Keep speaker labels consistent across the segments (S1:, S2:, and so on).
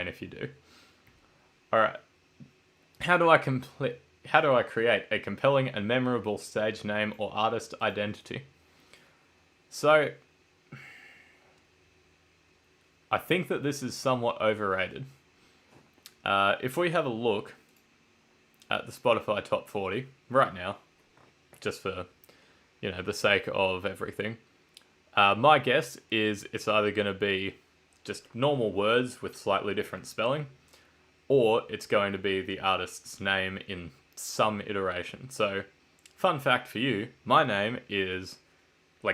S1: explain if you do. Alright. How do I create a compelling and memorable stage name or artist identity? So, I think that this is somewhat overrated. If we have a look at the Spotify Top 40 right now, just for, the sake of everything, my guess is it's either going to be just normal words with slightly different spelling, or it's going to be the artist's name in some iteration. So, fun fact for you, my name is,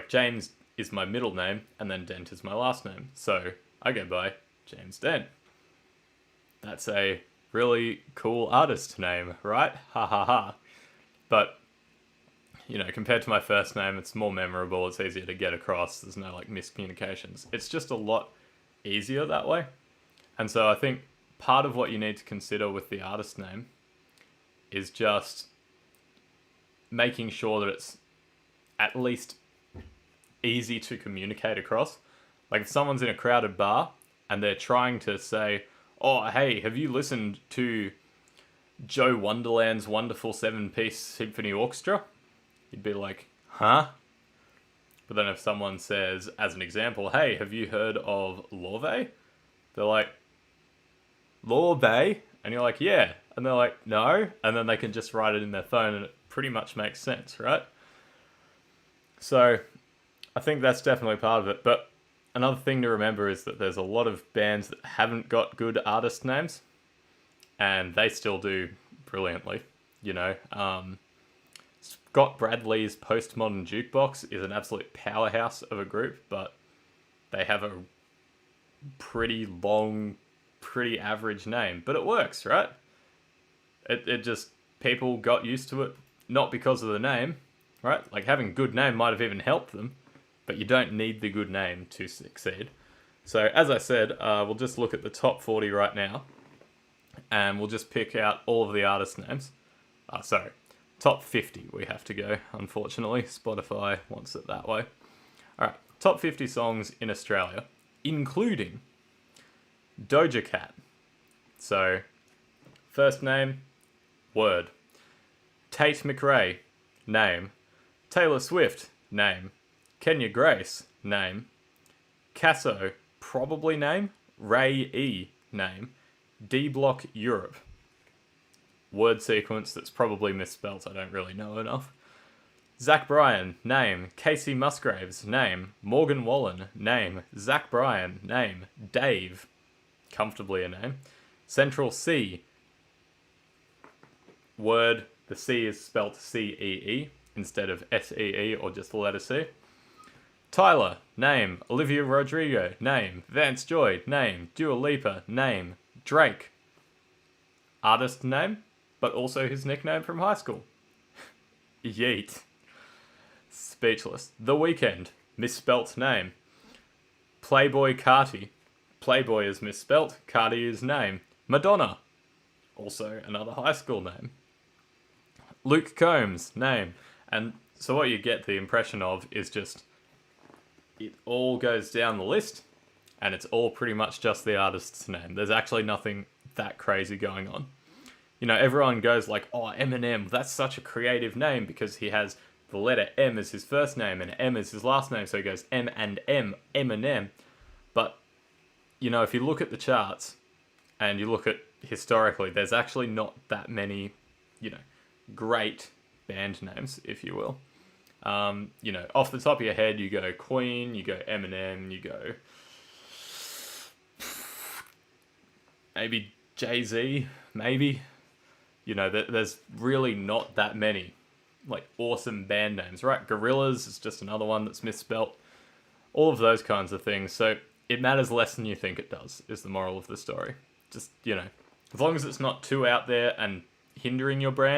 S1: James is my middle name, and then Dent is my last name. So, I go by James Dent. That's a really cool artist name, right? Ha ha ha. But, compared to my first name, it's more memorable, it's easier to get across, there's no, miscommunications. It's just a lot easier that way. And so I think part of what you need to consider with the artist name is just making sure that it's at least easy to communicate across. Like if someone's in a crowded bar and they're trying to say, oh, hey, have you listened to Joe Wonderland's wonderful 7-piece symphony orchestra? You'd be like, huh? But then if someone says, as an example, hey, have you heard of Lorve? They're like, Lorve? And you're like, yeah. And they're like, no. And then they can just write it in their phone and it pretty much makes sense, right? So I think that's definitely part of it. But another thing to remember is that there's a lot of bands that haven't got good artist names and they still do brilliantly, Scott Bradley's Postmodern Jukebox is an absolute powerhouse of a group, but they have a pretty long, pretty average name. But it works, right? It just, people got used to it, not because of the name, right? Like having a good name might have even helped them, but you don't need the good name to succeed. So as I said, we'll just look at the top 40 right now, and we'll just pick out all of the artist names. Top 50 we have to go, unfortunately. Spotify wants it that way. Alright, top 50 songs in Australia, including Doja Cat. So, first name, word. Tate McRae, name. Taylor Swift, name. Kenya Grace, name. Casso, probably name. Ray E, name. D-Block Europe. Word sequence that's probably misspelt, I don't really know enough. Zach Bryan, name. Casey Musgraves, name. Morgan Wallen, name. Zach Bryan, name. Dave, comfortably a name. Central C, word, the C is spelt C-E-E instead of S-E-E or just the letter C. Tyler, name. Olivia Rodrigo, name. Vance Joy, name. Dua Lipa, name. Drake, artist name, but also his nickname from high school. Yeet. Speechless. The Weeknd, misspelt name. Playboy Carti, Playboy is misspelt, Carti is name. Madonna, also another high school name. Luke Combs, name. And so what you get the impression of is just, it all goes down the list, and it's all pretty much just the artist's name. There's actually nothing that crazy going on. Everyone goes like, oh, Eminem, that's such a creative name because he has the letter M as his first name and M as his last name, so he goes M and M, Eminem. But, if you look at the charts and you look at historically, there's actually not that many, great band names, if you will. Off the top of your head, you go Queen, you go Eminem, you go maybe Jay-Z, maybe. There's really not that many, awesome band names, right? Gorillaz is just another one that's misspelt. All of those kinds of things. So it matters less than you think it does, is the moral of the story. Just, as long as it's not too out there and hindering your brand,